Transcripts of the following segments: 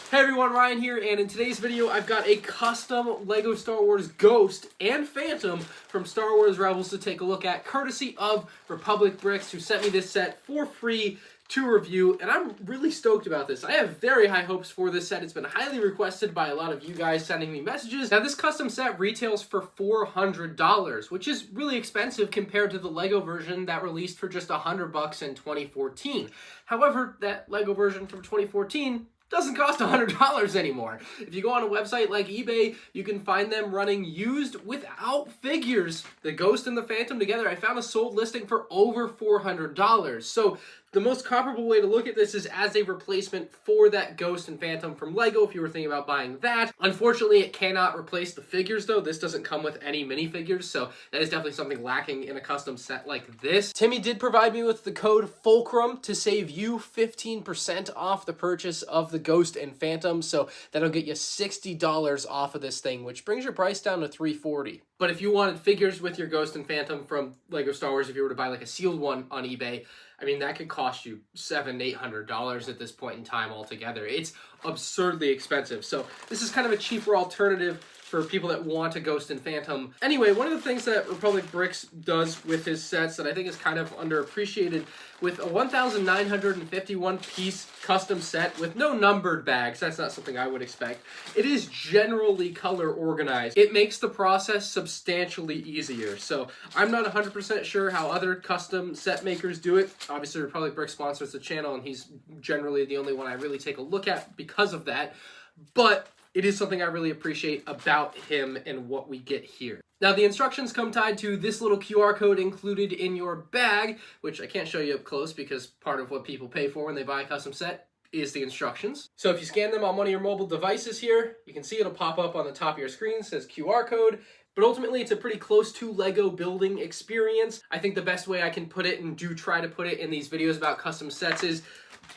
Hey everyone, Ryan here, and in today's video I've got a custom LEGO Star Wars Ghost and Phantom from Star Wars Rebels to take a look at, courtesy of Republic Bricks, who sent me this set for free to review, and I'm really stoked about this. I have very high hopes for this set. It's been highly requested by a lot of you guys sending me messages. Now, this custom set retails for $400, which is really expensive compared to the LEGO version that released for just $100 in 2014. However, that LEGO version from 2014 doesn't cost $100 anymore. If you go on a website like eBay, you can find them running used without figures, the Ghost and the Phantom together. I found a sold listing for over $400. So the most comparable way to look at this is as a replacement for that Ghost and Phantom from LEGO, if you were thinking about buying that. Unfortunately, it cannot replace the figures, though. This doesn't come with any minifigures, so that is definitely something lacking in a custom set like this. Timmy did provide me with the code FULCRUM to save you 15% off the purchase of the Ghost and Phantom, so that'll get you $60 off of this thing, which brings your price down to $340. But if you wanted figures with your Ghost and Phantom from LEGO Star Wars, if you were to buy like a sealed one on eBay, I mean, that could cost you $700-800 at this point in time altogether. It's absurdly expensive. So this is kind of a cheaper alternative for people that want a Ghost and Phantom. Anyway, one of the things that Republic Bricks does with his sets that I think is kind of underappreciated, with a 1,951 piece custom set with no numbered bags, that's not something I would expect, it is generally color organized. It makes the process substantially easier. So I'm not 100% sure how other custom set makers do it. Obviously, Republic Bricks sponsors the channel, and he's generally the only one I really take a look at because of that. But it is something I really appreciate about him and what we get here. Now, the instructions come tied to this little QR code included in your bag, which I can't show you up close because part of what people pay for when they buy a custom set is the instructions. So if you scan them on one of your mobile devices here, you can see it'll pop up on the top of your screen. It says QR code. But ultimately, it's a pretty close to LEGO building experience. I think the best way I can put it, and do try to put it in these videos about custom sets, is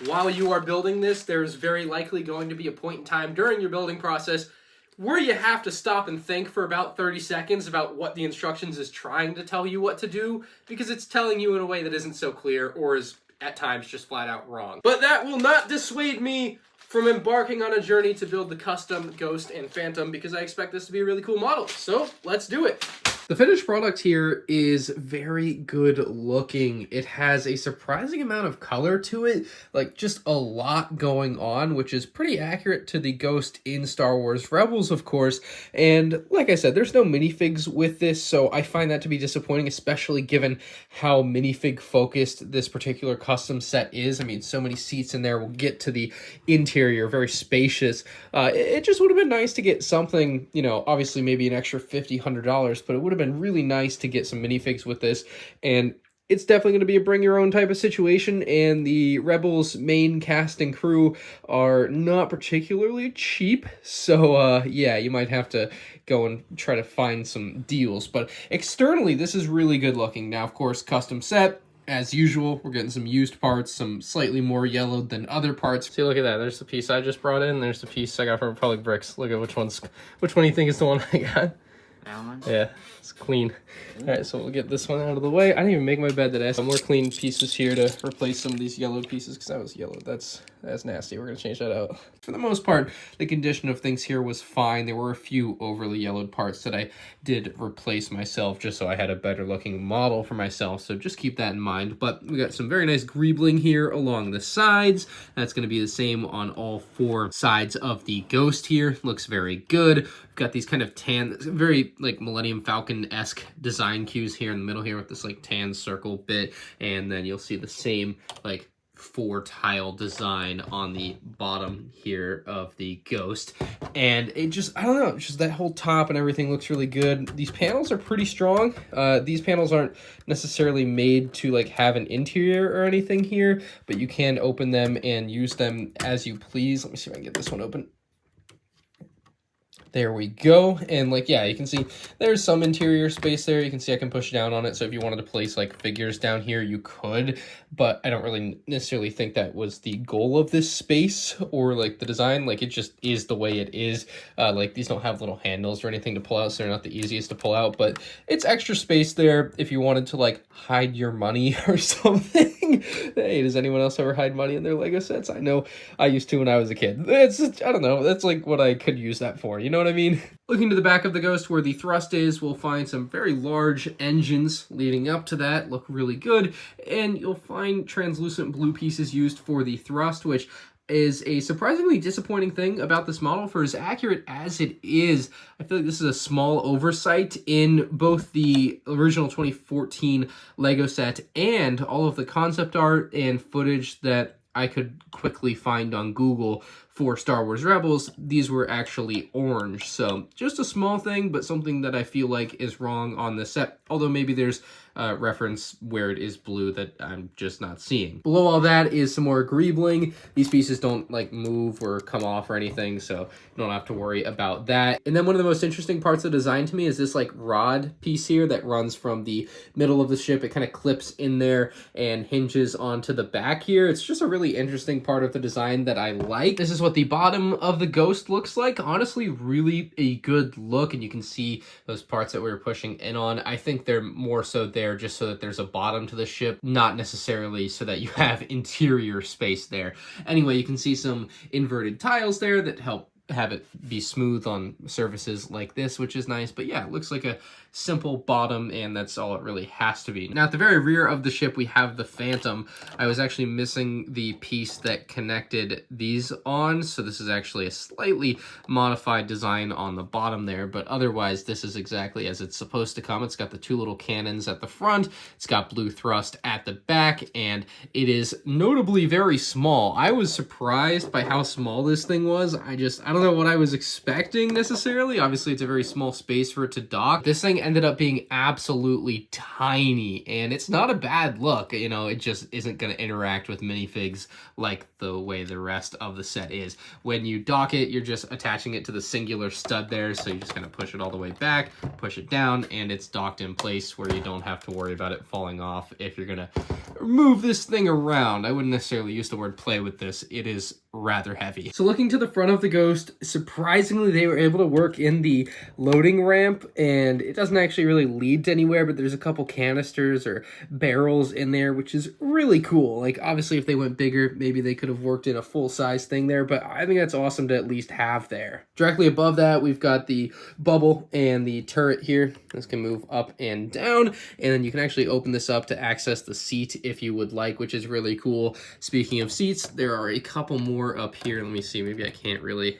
while you are building this, there's very likely going to be a point in time during your building process where you have to stop and think for about 30 seconds about what the instructions is trying to tell you what to do, because it's telling you in a way that isn't so clear or is at times just flat out wrong. But that will not dissuade me from embarking on a journey to build the custom Ghost and Phantom, because I expect this to be a really cool model. So let's do it. The finished product here is very good looking. It has a surprising amount of color to it, like just a lot going on, which is pretty accurate to the Ghost in Star Wars Rebels, of course. And like I said, there's no minifigs with this, so I find that to be disappointing, especially given how minifig focused this particular custom set is. I mean, so many seats in there. We'll get to the interior, very spacious. It just would have been nice to get something, you know, obviously maybe an extra $50, $100, but it would have been really nice to get some minifigs with this. And it's definitely going to be a bring your own type of situation, and the Rebels main cast and crew are not particularly cheap, so yeah, you might have to go and try to find some deals. But externally, this is really good looking. Now, of course, custom set, as usual, we're getting some used parts, some slightly more yellowed than other parts. See, look at that. There's the piece I just brought in. There's the piece I got from Republic Bricks. Look at which one do you think is the one I got? That one? Yeah, it's clean. All right, so we'll get this one out of the way. I didn't even make my bed today. Some more clean pieces here to replace some of these yellowed pieces, because that was yellowed. That's nasty. We're going to change that out. For the most part, the condition of things here was fine. There were a few overly yellowed parts that I did replace myself, just so I had a better looking model for myself. So just keep that in mind. But we got some very nice greebling here along the sides. That's going to be the same on all four sides of the Ghost here. Looks very good. We've got these kind of tan, very like Millennium Falcon-esque design cues here in the middle here with this like tan circle bit. And then you'll see the same like 4-tile design on the bottom here of the Ghost. And it just, I don't know, just that whole top and everything looks really good. These panels are pretty strong. These panels aren't necessarily made to like have an interior or anything here, but you can open them and use them as you please. Let me see if I can get this one open. There we go. And like, yeah, you can see there's some interior space there. You can see I can push down on it. So if you wanted to place like figures down here, you could, but I don't really necessarily think that was the goal of this space or like the design. Like, it just is the way it is. Like, these don't have little handles or anything to pull out, so they're not the easiest to pull out, but it's extra space there if you wanted to like hide your money or something. Hey, does anyone else ever hide money in their Lego sets? I know I used to when I was a kid. It's just, I don't know, that's like what I could use that for, you know what I mean? Looking to the back of the Ghost where the thrust is, we'll find some very large engines leading up to that, look really good, and you'll find translucent blue pieces used for the thrust, which is a surprisingly disappointing thing about this model. For as accurate as it is, I feel like this is a small oversight in both the original 2014 Lego set and all of the concept art and footage that I could quickly find on Google for Star Wars Rebels. These were actually orange, so just a small thing, but something that I feel like is wrong on the set, although maybe there's reference where it is blue that I'm just not seeing. Below all that is some more greebling. These pieces don't like move or come off or anything, so you don't have to worry about that. And then one of the most interesting parts of the design to me is this like rod piece here that runs from the middle of the ship. It kind of clips in there and hinges onto the back here. It's just a really interesting part of the design that I like. This is what the bottom of the Ghost looks like. Honestly, really a good look, and you can see those parts that we were pushing in on. I think they're more so there just so that there's a bottom to the ship, not necessarily so that you have interior space there. Anyway, you can see some inverted tiles there that help have it be smooth on surfaces like this, which is nice. But yeah, it looks like a simple bottom, and that's all it really has to be. Now, at the very rear of the ship, we have the Phantom. I was actually missing the piece that connected these on, so this is actually a slightly modified design on the bottom there, but otherwise, this is exactly as it's supposed to come. It's got the two little cannons at the front, it's got blue thrust at the back, and it is notably very small. I was surprised by how small this thing was. I don't know what I was expecting necessarily. Obviously, it's a very small space for it to dock. This thing ended up being absolutely tiny, and it's not a bad look. You know, it just isn't going to interact with minifigs like the way the rest of the set is. When you dock it, you're just attaching it to the singular stud there, so you're just going to push it all the way back, push it down, and it's docked in place where you don't have to worry about it falling off if you're going to move this thing around. I wouldn't necessarily use the word play with this. It is rather heavy. So looking to the front of the Ghost, surprisingly, they were able to work in the loading ramp, and it doesn't actually really lead to anywhere, but there's a couple canisters or barrels in there, which is really cool. Like, obviously, if they went bigger, maybe they could have worked in a full-size thing there, but I think that's awesome to at least have there. Directly above that, we've got the bubble and the turret here. This can move up and down, and then you can actually open this up to access the seat if you would like, which is really cool. Speaking of seats, there are a couple more up here. Let me see, maybe I can't really...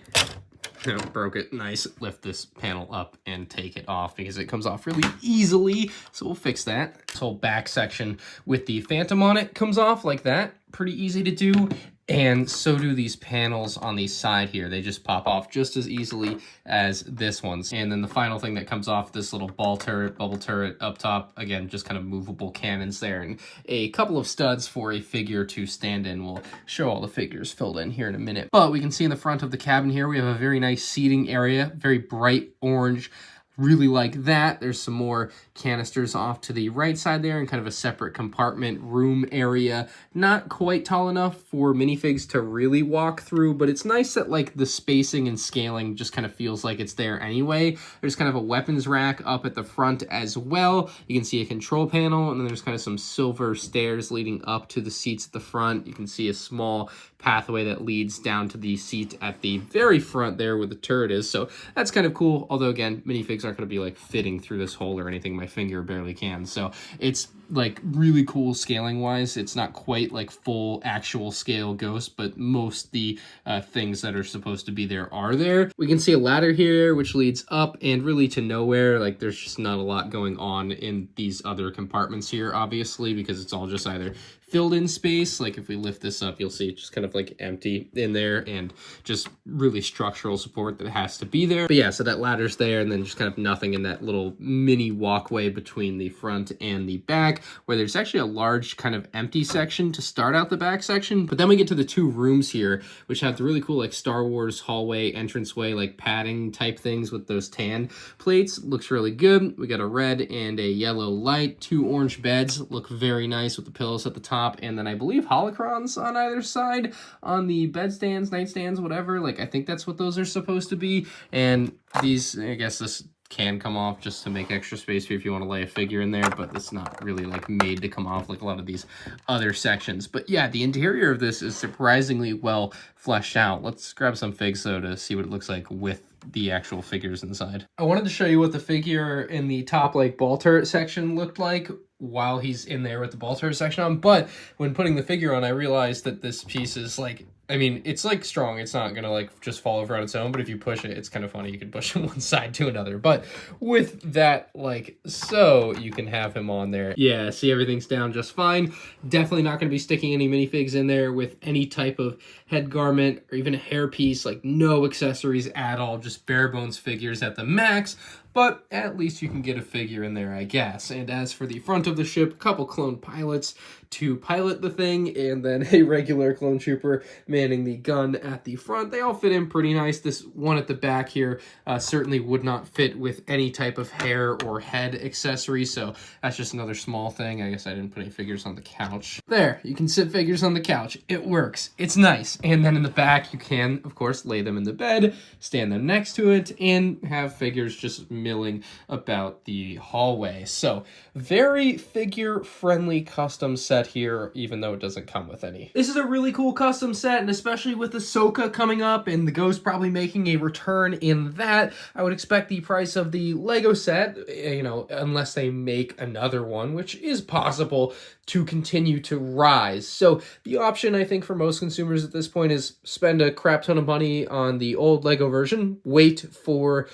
No, broke it. Nice. Lift this panel up and take it off because it comes off really easily. So we'll fix that. This whole back section with the Phantom on it comes off like that. Pretty easy to do. And so do these panels on the side here. They just pop off just as easily as this one's. And then the final thing that comes off, this little bubble turret up top, again, just kind of movable cannons there. And a couple of studs for a figure to stand in. We'll show all the figures filled in here in a minute. But we can see in the front of the cabin here, we have a very nice seating area, very bright orange. Really like that. There's some more canisters off to the right side there and kind of a separate compartment room area. Not quite tall enough for minifigs to really walk through, but it's nice that like the spacing and scaling just kind of feels like it's there anyway. There's kind of a weapons rack up at the front as well. You can see a control panel, and then there's kind of some silver stairs leading up to the seats at the front. You can see a small pathway that leads down to the seat at the very front there where the turret is. So that's kind of cool. Although again, minifigs aren't going to be like fitting through this hole or anything. My finger barely can. So it's like really cool scaling wise. It's not quite like full actual scale Ghost, but most the things that are supposed to be there are there. We can see a ladder here which leads up and really to nowhere. Like there's just not a lot going on in these other compartments here, obviously, because it's all just either filled in space. Like if we lift this up, you'll see it's just kind of like empty in there, and just really structural support that has to be there. But yeah, so that ladder's there, and then just kind of nothing in that little mini walkway between the front and the back, where there's actually a large kind of empty section to start out the back section. But then we get to the two rooms here, which have the really cool like Star Wars hallway entranceway like padding type things with those tan plates. Looks really good. We got a red and a yellow light. Two orange beds look very nice with the pillows at the top, and then I believe holocrons on either side on the bedstands, nightstands, whatever. Like I think that's what those are supposed to be. And these, I guess this can come off just to make extra space for if you want to lay a figure in there, but it's not really like made to come off like a lot of these other sections. But yeah, the interior of this is surprisingly well fleshed out. Let's grab some figs though to see what it looks like with the actual figures inside. I wanted to show you what the figure in the top like ball turret section looked like while he's in there with the ball turret section on, but when putting the figure on, I realized that this piece is like, I mean, it's like strong. It's not gonna like just fall over on its own, but if you push it, it's kind of funny. You can push from one side to another, but with that, like, so you can have him on there. Yeah, see, everything's down just fine. Definitely not gonna be sticking any minifigs in there with any type of head garment or even a hairpiece, like no accessories at all, just bare bones figures at the max. But at least you can get a figure in there, I guess. And as for the front of the ship, a couple clone pilots to pilot the thing, and then a regular clone trooper manning the gun at the front. They all fit in pretty nice. This one at the back here certainly would not fit with any type of hair or head accessory, so that's just another small thing. I guess I didn't put any figures on the couch. There, you can sit figures on the couch. It works. It's nice. And then in the back, you can, of course, lay them in the bed, stand them next to it, and have figures just milling about the hallway. So very figure-friendly custom set here, even though it doesn't come with any. This is a really cool custom set, and especially with Ahsoka coming up and the Ghost probably making a return in that, I would expect the price of the Lego set, you know, unless they make another one, which is possible, to continue to rise. So the option, I think, for most consumers at this point is spend a crap ton of money on the old Lego version, wait for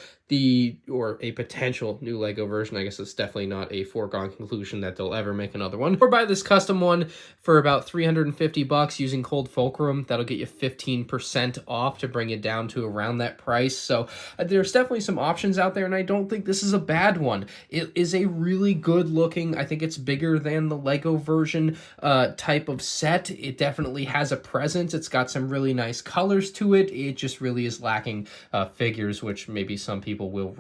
or a potential new Lego version. I guess it's definitely not a foregone conclusion that they'll ever make another one. Or buy this custom one for about $350 using Cold Fulcrum. That'll get you 15% off to bring it down to around that price. So there's definitely some options out there, and I don't think this is a bad one. It is a really good looking, I think it's bigger than the Lego version type of set. It definitely has a presence. It's got some really nice colors to it. It just really is lacking figures, which maybe some people will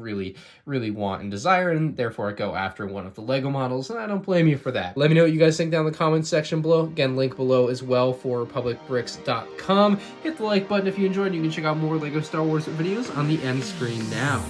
really want and desire, and therefore go after one of the Lego models, and I don't blame you for that. Let me know what you guys think down in the comments section below. Again, link below as well for republicbricks.com. Hit the like button if you enjoyed, and you can check out more Lego Star Wars videos on the end screen now.